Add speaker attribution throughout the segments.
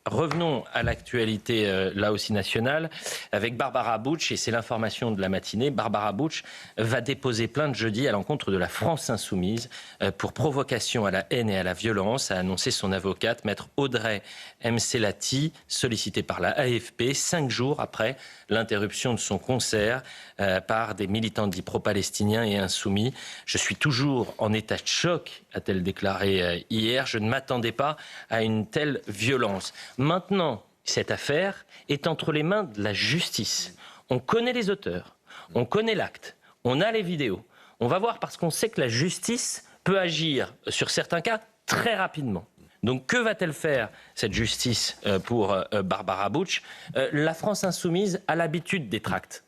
Speaker 1: revenons à l'actualité, là aussi nationale, avec Barbara Butch, et c'est l'information de la matinée. Barbara Butch va déposer plainte jeudi à l'encontre de la France Insoumise pour provocation à la haine et à la violence, a annoncé son avocate, maître Audrey Mselati, sollicitée par la AFP, 5 jours après l'interruption de son concert par des militants dits pro-palestiniens et insoumis. Je suis toujours en état de choc, a-t-elle déclaré hier. Je ne m'attendais pas à une telle violence. Maintenant, cette affaire est entre les mains de la justice. On connaît les auteurs, on connaît l'acte, on a les vidéos. On va voir parce qu'on sait que la justice peut agir sur certains cas très rapidement. Donc que va-t-elle faire, cette justice, pour Barbara Butch? La France Insoumise a l'habitude des tracts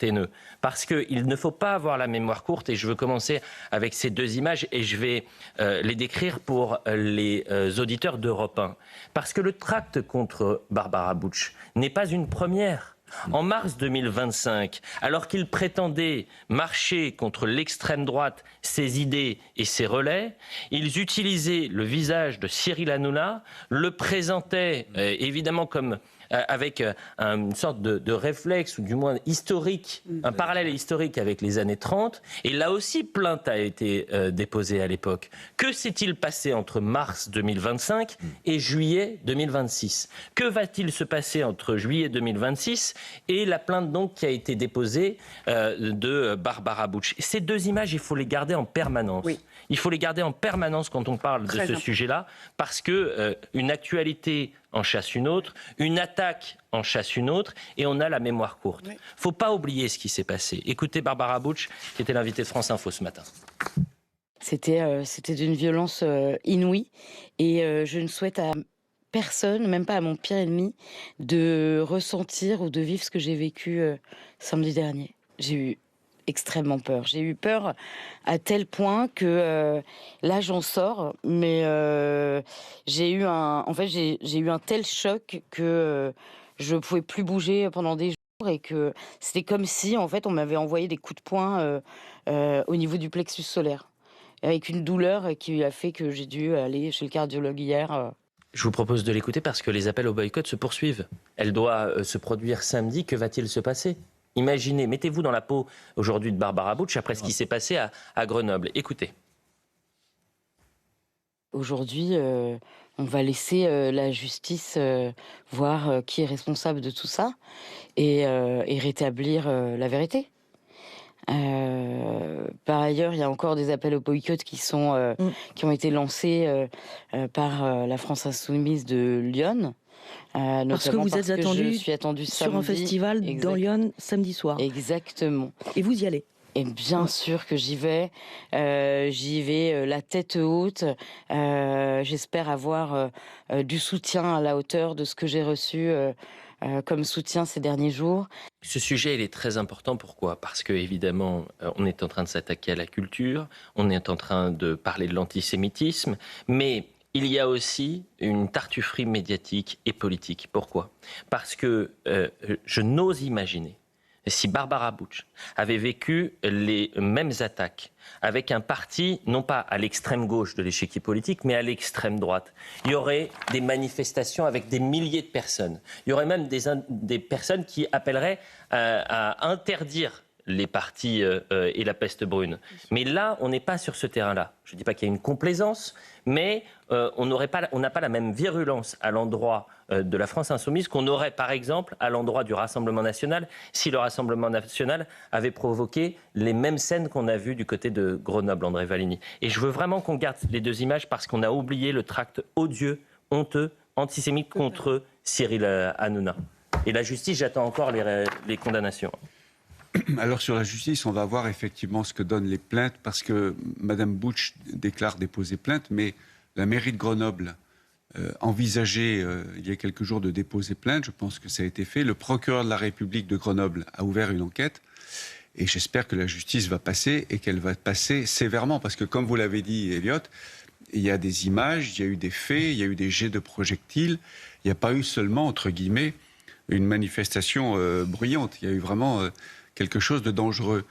Speaker 1: haineux. Parce qu'il ne faut pas avoir la mémoire courte, et je veux commencer avec ces 2 images, et je vais les décrire pour les auditeurs d'Europe 1. Parce que le tract contre Barbara Butch n'est pas une première. En mars 2025, alors qu'il prétendait marcher contre l'extrême droite, ses idées et ses relais, ils utilisaient le visage de Cyril Hanouna, le présentaient évidemment comme avec une sorte de réflexe, ou du moins historique, un parallèle historique avec les années 30. Et là aussi, plainte a été déposée à l'époque. Que s'est-il passé entre mars 2025 et juillet 2026 ? Que va-t-il se passer entre juillet 2026 et la plainte donc qui a été déposée de Barbara Butch ? Ces 2 images, il faut les garder en permanence. Oui. Il faut les garder en permanence quand on parle de ce sujet-là, parce que une actualité en chasse une autre, une attaque en chasse une autre, et on a la mémoire courte. Il ne faut pas oublier ce qui s'est passé. Écoutez Barbara Butch, qui était l'invitée de France Info ce matin.
Speaker 2: C'était d'une violence inouïe, et je ne souhaite à personne, même pas à mon pire ennemi, de ressentir ou de vivre ce que j'ai vécu samedi dernier. J'ai eu extrêmement peur. J'ai eu peur à tel point que là j'en sors, mais j'ai eu un tel choc que je pouvais plus bouger pendant des jours, et que c'était comme si en fait on m'avait envoyé des coups de poing au niveau du plexus solaire, avec une douleur qui a fait que j'ai dû aller chez le cardiologue hier.
Speaker 1: Je vous propose de l'écouter parce que les appels au boycott se poursuivent. Elle doit se produire samedi. Que va-t-il se passer ? Imaginez, mettez-vous dans la peau aujourd'hui de Barbara Butch après ce qui s'est passé à Grenoble. Écoutez.
Speaker 2: Aujourd'hui, on va laisser la justice voir qui est responsable de tout ça, et rétablir la vérité. Par ailleurs, il y a encore des appels au boycott qui ont été lancés par la France Insoumise de Lyon.
Speaker 3: Parce que vous êtes
Speaker 2: attendue
Speaker 3: sur un festival dans Lyon samedi soir.
Speaker 2: Exactement.
Speaker 3: Et vous y allez?
Speaker 2: Et bien sûr que j'y vais la tête haute. J'espère avoir du soutien à la hauteur de ce que j'ai reçu comme soutien ces derniers jours.
Speaker 1: Ce sujet, il est très important. Pourquoi ? Parce que, évidemment, on est en train de s'attaquer à la culture, on est en train de parler de l'antisémitisme, mais il y a aussi une tartufferie médiatique et politique. Pourquoi ? Parce que je n'ose imaginer si Barbara Butch avait vécu les mêmes attaques avec un parti, non pas à l'extrême gauche de l'échiquier politique, mais à l'extrême droite. Il y aurait des manifestations avec des milliers de personnes. Il y aurait même des personnes qui appelleraient à interdire les partis et la peste brune. Mais là, on n'est pas sur ce terrain-là. Je ne dis pas qu'il y a une complaisance, mais on n'a pas la même virulence à l'endroit de la France Insoumise qu'on aurait, par exemple, à l'endroit du Rassemblement National, si le Rassemblement National avait provoqué les mêmes scènes qu'on a vues du côté de Grenoble, André Valigny. Et je veux vraiment qu'on garde les 2 images parce qu'on a oublié le tract odieux, honteux, antisémite contre Cyril Hanouna. Et la justice, j'attends encore les condamnations.
Speaker 4: Alors sur la justice, on va voir effectivement ce que donnent les plaintes, parce que Mme Butch déclare déposer plainte, mais la mairie de Grenoble envisageait il y a quelques jours de déposer plainte. Je pense que ça a été fait. Le procureur de la République de Grenoble a ouvert une enquête, et j'espère que la justice va passer, et qu'elle va passer sévèrement, parce que comme vous l'avez dit, Elliot, il y a des images, il y a eu des faits, il y a eu des jets de projectiles. Il n'y a pas eu seulement, entre guillemets, une manifestation bruyante. Il y a eu vraiment quelque chose de dangereux.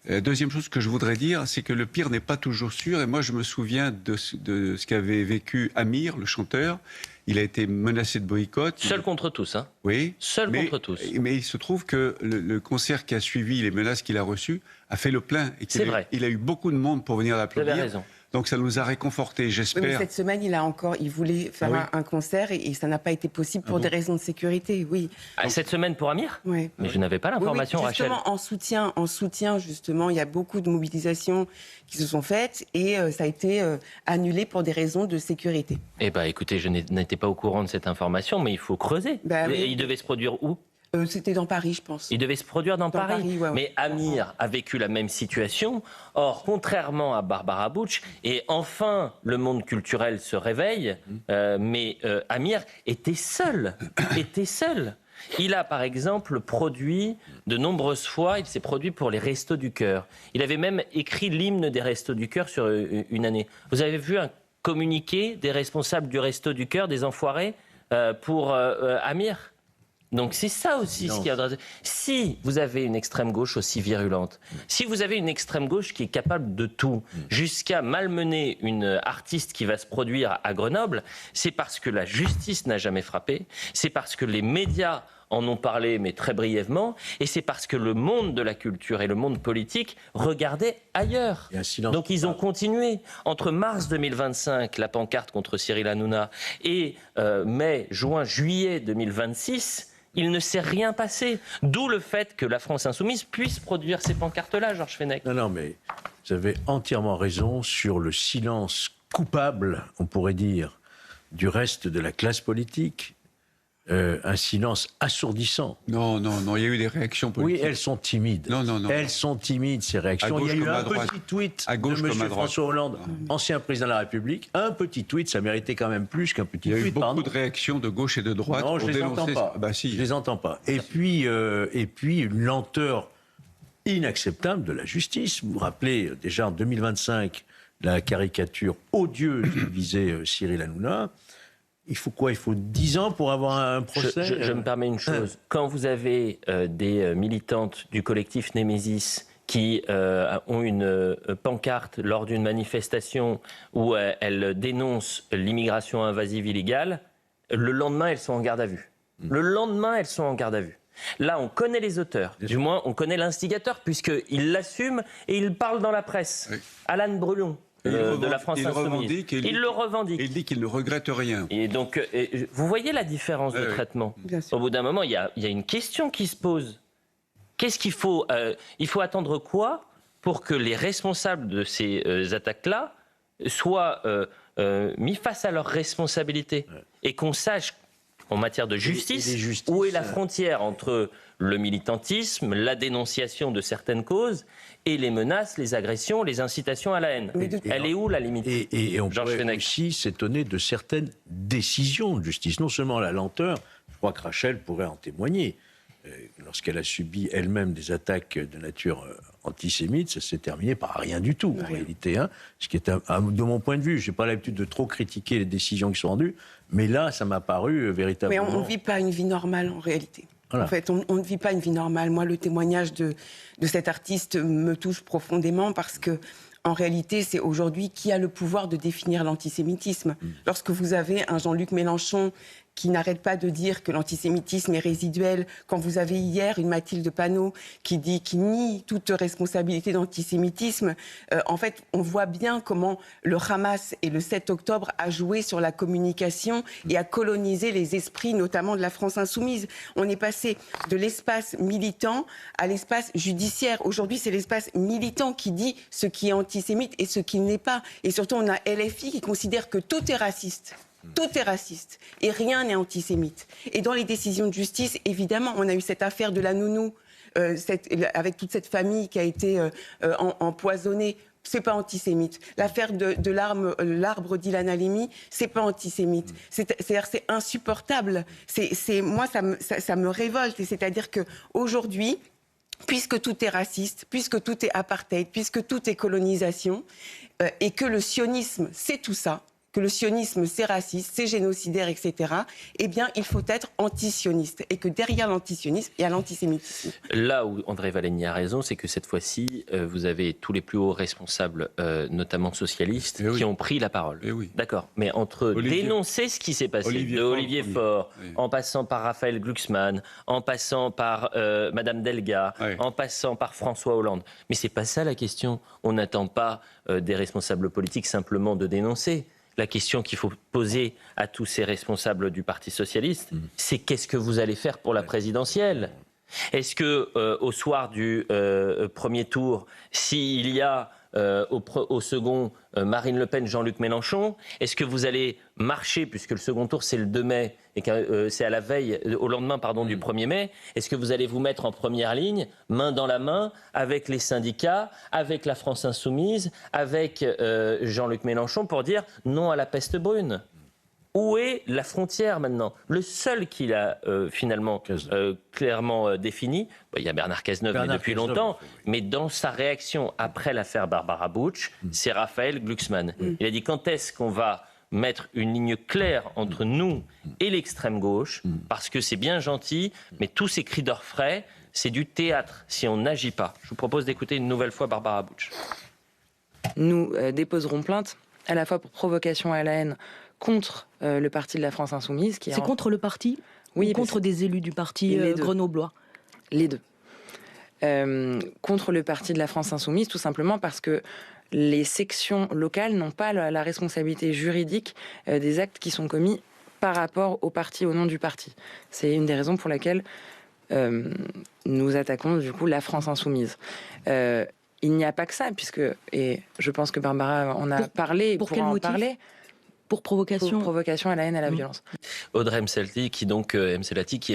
Speaker 4: Deuxième chose que je voudrais dire, c'est que le pire n'est pas toujours sûr. Et moi, je me souviens de ce qu'avait vécu Amir, le chanteur. Il a été menacé de boycott.
Speaker 1: Seul contre tous, hein.
Speaker 4: Oui.
Speaker 1: Seul contre tous.
Speaker 4: Mais il se trouve que le concert qui a suivi, les menaces qu'il a reçues, a fait le plein.
Speaker 1: C'est vrai.
Speaker 4: Il a eu beaucoup de monde pour venir l'applaudir.
Speaker 1: Vous avez raison.
Speaker 4: Donc ça nous a réconfortés, j'espère.
Speaker 5: Oui, mais cette semaine, il voulait faire un concert et ça n'a pas été possible pour des raisons de sécurité, oui.
Speaker 1: Cette semaine pour Amir ?
Speaker 5: Oui.
Speaker 1: Mais je n'avais pas l'information, Rachel.
Speaker 5: Justement, en soutien, justement, il y a beaucoup de mobilisations qui se sont faites et ça a été annulé pour des raisons de sécurité.
Speaker 1: Eh bien, écoutez, je n'étais pas au courant de cette information, mais il faut creuser. Il devait se produire où ?
Speaker 5: C'était dans Paris, je pense.
Speaker 1: Il devait se produire dans Paris.
Speaker 5: Ouais.
Speaker 1: Mais Amir a vécu la même situation. Or, contrairement à Barbara Bush, et enfin, le monde culturel se réveille, mais Amir était seul. Il a, par exemple, produit de nombreuses fois, il s'est produit pour les Restos du Cœur. Il avait même écrit l'hymne des Restos du Cœur sur une année. Vous avez vu un communiqué des responsables du Resto du Cœur, des Enfoirés, pour Amir ? Donc c'est ça aussi ce qui est... Si vous avez une extrême gauche aussi virulente, si vous avez une extrême gauche qui est capable de tout, jusqu'à malmener une artiste qui va se produire à Grenoble, c'est parce que la justice n'a jamais frappé, c'est parce que les médias en ont parlé, mais très brièvement, et c'est parce que le monde de la culture et le monde politique regardaient ailleurs. Donc ils ont continué. Entre mars 2025, la pancarte contre Cyril Hanouna, et mai, juin, juillet 2026, il ne s'est rien passé. D'où le fait que la France Insoumise puisse produire ces pancartes-là, Georges Fenech.
Speaker 6: Non, mais vous avez entièrement raison sur le silence coupable, on pourrait dire, du reste de la classe politique. Un silence assourdissant.
Speaker 4: Non, il y a eu des réactions politiques.
Speaker 6: Oui, elles sont timides.
Speaker 4: Non.
Speaker 6: Elles sont timides, ces réactions. Il y a eu un petit tweet de M. François Hollande, ancien président de la République. Un petit tweet, ça méritait quand même plus qu'un petit tweet.
Speaker 4: Il y a eu beaucoup de réactions de gauche et de droite.
Speaker 6: Non, je ne les entends pas.
Speaker 4: Si.
Speaker 6: Je les entends pas. Et puis une lenteur inacceptable de la justice. Vous vous rappelez, déjà en 2025, la caricature odieuse qui visait Cyril Hanouna. Il faut quoi ? Il faut 10 ans pour avoir un procès ?
Speaker 1: Je me permets une chose. Quand vous avez des militantes du collectif Némésis qui ont une pancarte lors d'une manifestation où elles dénoncent l'immigration invasive illégale, le lendemain, elles sont en garde à vue. Là, on connaît les auteurs. Du moins, on connaît l'instigateur, puisqu'il l'assume et il parle dans la presse. Oui. Alan Brulon. De la France Insoumise. Il le revendique.
Speaker 4: Il dit qu'il ne regrette rien.
Speaker 1: Et donc, vous voyez la différence de traitement. Au bout d'un moment, il y a une question qui se pose. Qu'est-ce qu'il faut il faut attendre quoi pour que les responsables de ces attaques-là soient mis face à leurs responsabilités et qu'on sache, en matière de justice, où est la frontière entre le militantisme, la dénonciation de certaines causes et les menaces, les agressions, les incitations à la haine. Elle est où la limite ?
Speaker 6: Et on pourrait aussi s'étonner de certaines décisions de justice. Non seulement la lenteur, je crois que Rachel pourrait en témoigner. Lorsqu'elle a subi elle-même des attaques de nature antisémite, ça s'est terminé par rien du tout, en réalité. Ce qui est, de mon point de vue, je n'ai pas l'habitude de trop critiquer les décisions qui sont rendues, mais là, ça m'a paru véritablement...
Speaker 5: Mais on ne vit pas une vie normale, en réalité.
Speaker 6: Voilà.
Speaker 5: En fait, on ne vit pas une vie normale. Moi, le témoignage de cet artiste me touche profondément parce que, en réalité, c'est aujourd'hui qui a le pouvoir de définir l'antisémitisme. Lorsque vous avez un Jean-Luc Mélenchon qui n'arrête pas de dire que l'antisémitisme est résiduel, quand vous avez hier une Mathilde Panot qui nie toute responsabilité d'antisémitisme, en fait, on voit bien comment le Hamas et le 7 octobre a joué sur la communication et a colonisé les esprits, notamment de la France insoumise. On est passé de l'espace militant à l'espace judiciaire. Aujourd'hui, c'est l'espace militant qui dit ce qui est antisémite et ce qui ne l'est pas. Et surtout, on a LFI qui considère que tout est raciste. Tout est raciste et rien n'est antisémite. Et dans les décisions de justice, évidemment, on a eu cette affaire de la nounou, avec toute cette famille qui a été empoisonnée. C'est pas antisémite. L'affaire de l'arbre d'Ilan Halimi, c'est pas antisémite. C'est-à-dire c'est insupportable. Moi, ça me révolte. Et c'est-à-dire qu'aujourd'hui, puisque tout est raciste, puisque tout est apartheid, puisque tout est colonisation, et que le sionisme, c'est tout ça, que le sionisme, c'est raciste, c'est génocidaire, etc., eh bien, il faut être anti-sioniste. Et que derrière l'antisionisme, il y a l'antisémitisme.
Speaker 1: Là où André Vallégny a raison, c'est que cette fois-ci, vous avez tous les plus hauts responsables, notamment socialistes, qui ont pris la parole. D'accord. Mais entre dénoncer ce qui s'est passé, Olivier Faure, en passant par Raphaël Glucksmann, en passant par Madame Delga, en passant par François Hollande. Mais c'est pas ça la question. On n'attend pas des responsables politiques simplement de dénoncer. La question qu'il faut poser à tous ces responsables du Parti socialiste, c'est qu'est-ce que vous allez faire pour la présidentielle ? Est-ce que au soir du premier tour, s'il y a au second Marine Le Pen, Jean-Luc Mélenchon, est-ce que vous allez marcher, puisque le second tour c'est le 2 mai et que c'est à la veille, au lendemain du 1er mai, est-ce que vous allez vous mettre en première ligne, main dans la main, avec les syndicats, avec la France Insoumise, avec Jean-Luc Mélenchon pour dire non à la peste brune ? Où est la frontière maintenant ? Le seul qu'il a finalement clairement défini, il y a Bernard Cazeneuve depuis longtemps, mais dans sa réaction après l'affaire Barbara Bush, c'est Raphaël Glucksmann. Il a dit quand est-ce qu'on va mettre une ligne claire entre nous et l'extrême gauche, parce que c'est bien gentil, mais tous ces cris d'orfraie, c'est du théâtre si on n'agit pas. Je vous propose d'écouter une nouvelle fois Barbara Bush.
Speaker 7: Nous déposerons plainte à la fois pour provocation à la haine contre le parti de la France Insoumise.
Speaker 3: C'est contre le parti ou contre des élus du parti grenoblois ?
Speaker 7: Les deux. Contre le parti de la France Insoumise, tout simplement parce que les sections locales n'ont pas la responsabilité juridique des actes qui sont commis par rapport au parti, au nom du parti. C'est une des raisons pour lesquelles nous attaquons du coup la France Insoumise. Il n'y a pas que ça, puisque, et je pense que Barbara en a parlé,
Speaker 3: pour quel motif ? Pour provocation.
Speaker 7: Pour provocation à la haine et à la violence.
Speaker 1: Audrey Mselati, qui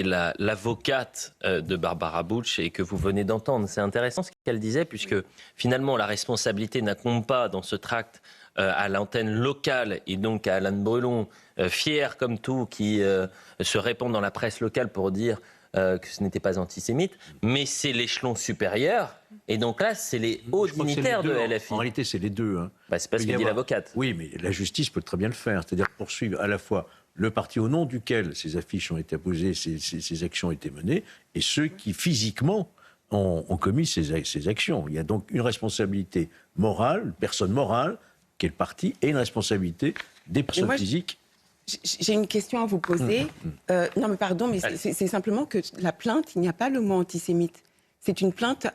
Speaker 1: est l'avocate de Barbara Bush et que vous venez d'entendre. C'est intéressant ce qu'elle disait, puisque finalement la responsabilité n'incombe pas dans ce tract à l'antenne locale et donc à Alain Brelon, fier comme tout, qui se répand dans la presse locale pour dire que ce n'était pas antisémite, mais c'est l'échelon supérieur. Et donc là, c'est les hauts dignitaires de LFI.
Speaker 6: En réalité, c'est les deux. Hein.
Speaker 1: C'est pas ce que dit l'avocate.
Speaker 6: Oui, mais la justice peut très bien le faire. C'est-à-dire poursuivre à la fois le parti au nom duquel ces affiches ont été apposées, ces actions ont été menées, et ceux qui physiquement ont commis ces actions. Il y a donc une responsabilité morale, une personne morale, qui est le parti, et une responsabilité des personnes physiques.
Speaker 5: J'ai une question à vous poser. Non, mais pardon, mais c'est simplement que la plainte, il n'y a pas le mot antisémite. C'est une plainte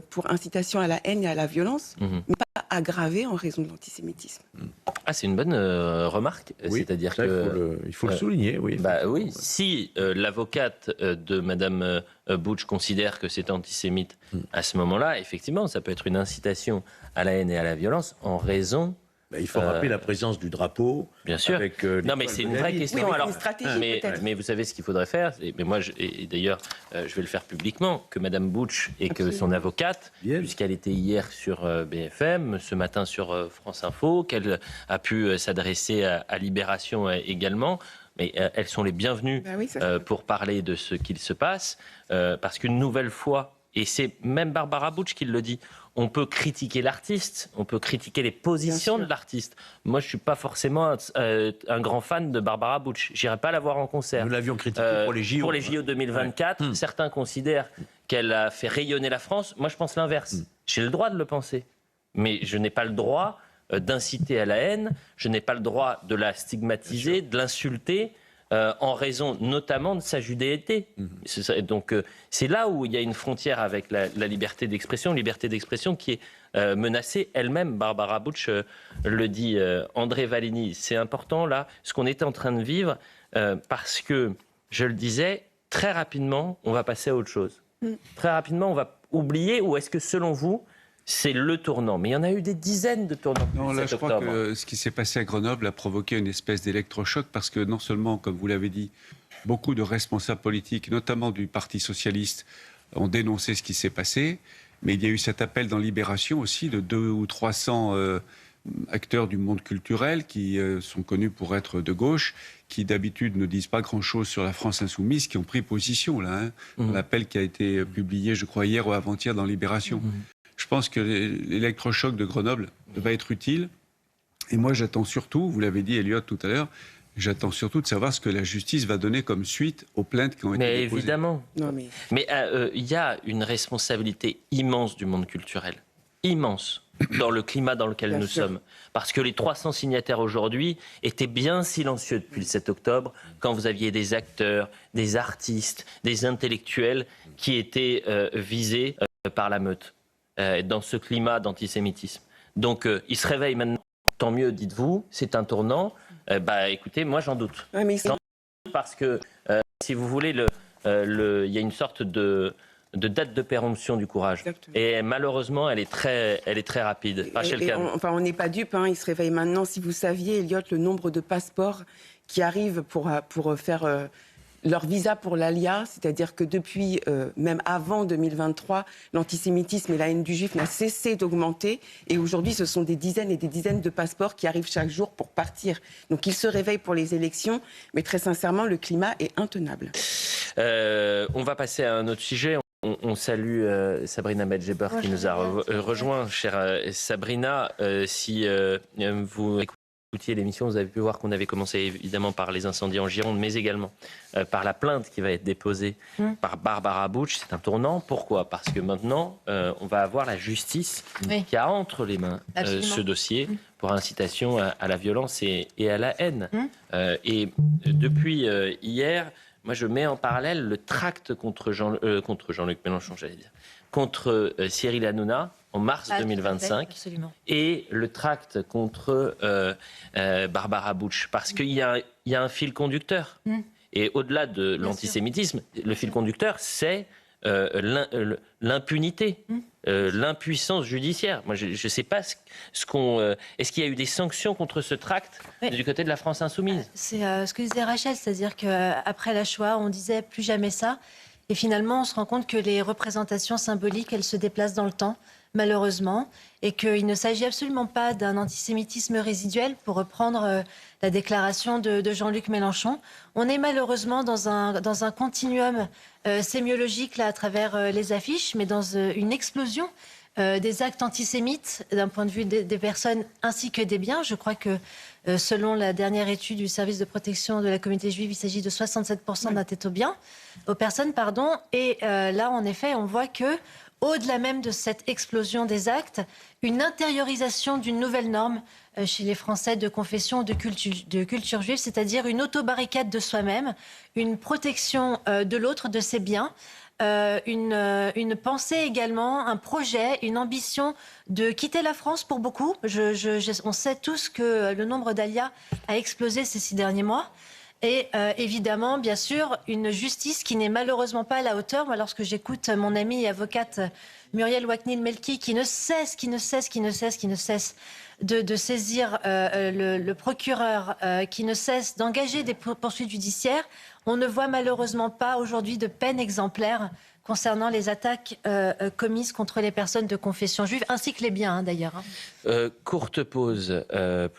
Speaker 5: pour incitation à la haine et à la violence, mais pas aggravée en raison de l'antisémitisme.
Speaker 1: C'est une bonne remarque.
Speaker 6: Oui, c'est-à-dire que il faut le souligner. Oui.
Speaker 1: Oui. Si l'avocate de Madame Bush considère que c'est antisémite, à ce moment-là, effectivement, ça peut être une incitation à la haine et à la violence en raison.
Speaker 6: Il faut rappeler la présence du drapeau.
Speaker 1: Bien sûr.
Speaker 6: Avec,
Speaker 1: non, mais c'est une vraie question.
Speaker 5: Oui,
Speaker 1: alors,
Speaker 5: une stratégie,
Speaker 1: mais vous savez ce qu'il faudrait faire. Mais moi, et d'ailleurs, je vais le faire publiquement, que Madame Bush et que son avocate, puisqu'elle était hier sur BFM, ce matin sur France Info, qu'elle a pu s'adresser à Libération également. Mais elles sont les bienvenues pour parler de ce qu'il se passe, parce qu'une nouvelle fois, et c'est même Barbara Bush qui le dit, on peut critiquer l'artiste, on peut critiquer les positions de l'artiste. Moi, je ne suis pas forcément un grand fan de Barbara Bush. Je n'irai pas la voir en concert.
Speaker 6: Nous l'avions critiquée pour les JO.
Speaker 1: Pour les JO 2024, certains considèrent qu'elle a fait rayonner la France. Moi, je pense l'inverse. J'ai le droit de le penser. Mais je n'ai pas le droit d'inciter à la haine. Je n'ai pas le droit de la stigmatiser, de l'insulter. En raison notamment de sa judéité. Donc c'est là où il y a une frontière avec la liberté d'expression qui est menacée elle-même. Barbara Bush le dit, André Vallégny, c'est important là, ce qu'on était en train de vivre, parce que, je le disais, très rapidement, on va passer à autre chose. Très rapidement, on va oublier, ou est-ce que selon vous, c'est le tournant? Mais il y en a eu des dizaines de tournants.
Speaker 4: Non, là, je crois que ce qui s'est passé à Grenoble a provoqué une espèce d'électrochoc parce que non seulement, comme vous l'avez dit, beaucoup de responsables politiques, notamment du Parti socialiste, ont dénoncé ce qui s'est passé, mais il y a eu cet appel dans Libération aussi de 200 ou 300 acteurs du monde culturel qui sont connus pour être de gauche, qui d'habitude ne disent pas grand-chose sur la France insoumise, qui ont pris position là. L'appel qui a été publié, je crois, hier ou avant-hier dans Libération. Je pense que l'électrochoc de Grenoble va être utile Et moi, j'attends surtout, vous l'avez dit, Elliot, tout à l'heure, j'attends surtout de savoir ce que la justice va donner comme suite aux plaintes qui ont été déposées.
Speaker 1: Évidemment. Mais il y a une responsabilité immense du monde culturel. Immense. Dans le climat dans lequel nous sommes. Parce que les 300 signataires aujourd'hui étaient bien silencieux depuis le 7 octobre, quand vous aviez des acteurs, des artistes, des intellectuels qui étaient visés par la meute, dans ce climat d'antisémitisme. Donc, ils se réveillent maintenant, tant mieux, dites-vous, c'est un tournant. Écoutez, moi j'en doute. Parce que, si vous voulez, il y a une sorte de date de péremption du courage. Exactement. Et malheureusement, elle est très rapide. Rachel Kahn.
Speaker 5: On n'est pas dupes, ils se réveillent maintenant. Si vous saviez, Elliot, le nombre de passeports qui arrivent pour faire leur visa pour l'ALIA, c'est-à-dire que depuis, même avant 2023, l'antisémitisme et la haine du juif n'a cessé d'augmenter. Et aujourd'hui, ce sont des dizaines et des dizaines de passeports qui arrivent chaque jour pour partir. Donc ils se réveillent pour les élections, mais très sincèrement, le climat est intenable.
Speaker 1: On va passer à un autre sujet. On salue Sabrina Medjeber qui nous a rejoint. Chère Sabrina, si vous écoutiez l'émission, vous avez pu voir qu'on avait commencé évidemment par les incendies en Gironde, mais également par la plainte qui va être déposée par Barbara Butch. C'est un tournant. Pourquoi ? Parce que maintenant, on va avoir la justice qui a entre les mains ce dossier pour incitation à la violence et à la haine. Et depuis hier... Moi, je mets en parallèle le tract contre Jean-Luc Mélenchon, j'allais dire, contre Cyril Hanouna en mars 2025, et le tract contre Barbara Butch, parce qu'il y a un fil conducteur. Et au-delà de l'antisémitisme, le fil conducteur, c'est l'impunité, l'impuissance judiciaire. Moi, je ne sais pas est-ce qu'il y a eu des sanctions contre ce tract du côté de la France insoumise ?
Speaker 8: C'est ce que disait Rachel, c'est-à-dire qu'après la Shoah, on disait plus jamais ça. Et finalement, on se rend compte que les représentations symboliques, elles se déplacent dans le temps, malheureusement, et qu'il ne s'agit absolument pas d'un antisémitisme résiduel, pour reprendre la déclaration de Jean-Luc Mélenchon. On est malheureusement dans un continuum sémiologique là, à travers les affiches, mais dans une explosion des actes antisémites d'un point de vue des personnes ainsi que des biens. Je crois que selon la dernière étude du service de protection de la communauté juive, il s'agit de 67% d'atteintes aux personnes. Et là, en effet, on voit que au-delà même de cette explosion des actes, une intériorisation d'une nouvelle norme chez les Français de confession, de culture juive, c'est-à-dire une auto-barricade de soi-même, une protection de l'autre, de ses biens, une pensée également, un projet, une ambition de quitter la France pour beaucoup. On sait tous que le nombre d'alias a explosé ces 6 derniers mois. Et évidemment, bien sûr, une justice qui n'est malheureusement pas à la hauteur. Moi, lorsque j'écoute mon amie et avocate Muriel Waknil-Melki, qui ne cesse de saisir le procureur, qui ne cesse d'engager des poursuites judiciaires, on ne voit malheureusement pas aujourd'hui de peine exemplaire concernant les attaques commises contre les personnes de confession juive, ainsi que les biens d'ailleurs.
Speaker 1: Courte pause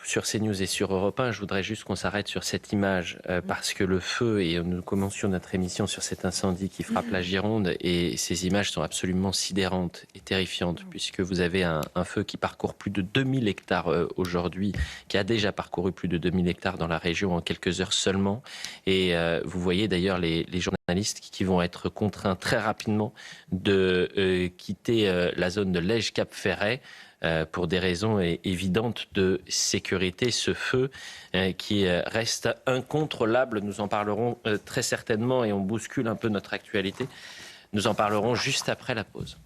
Speaker 1: sur CNews et sur Europe 1. Je voudrais juste qu'on s'arrête sur cette image, parce que le feu, et nous commencions notre émission sur cet incendie qui frappe la Gironde, et ces images sont absolument sidérantes et terrifiantes, puisque vous avez un feu qui parcourt plus de 2000 hectares aujourd'hui, qui a déjà parcouru plus de 2000 hectares dans la région en quelques heures seulement. Et vous voyez d'ailleurs les journalistes qui vont être contraints très rapidement de quitter la zone de Lège-Cap-Ferret pour des raisons évidentes de sécurité. Ce feu qui reste incontrôlable, nous en parlerons très certainement, et on bouscule un peu notre actualité. Nous en parlerons juste après la pause.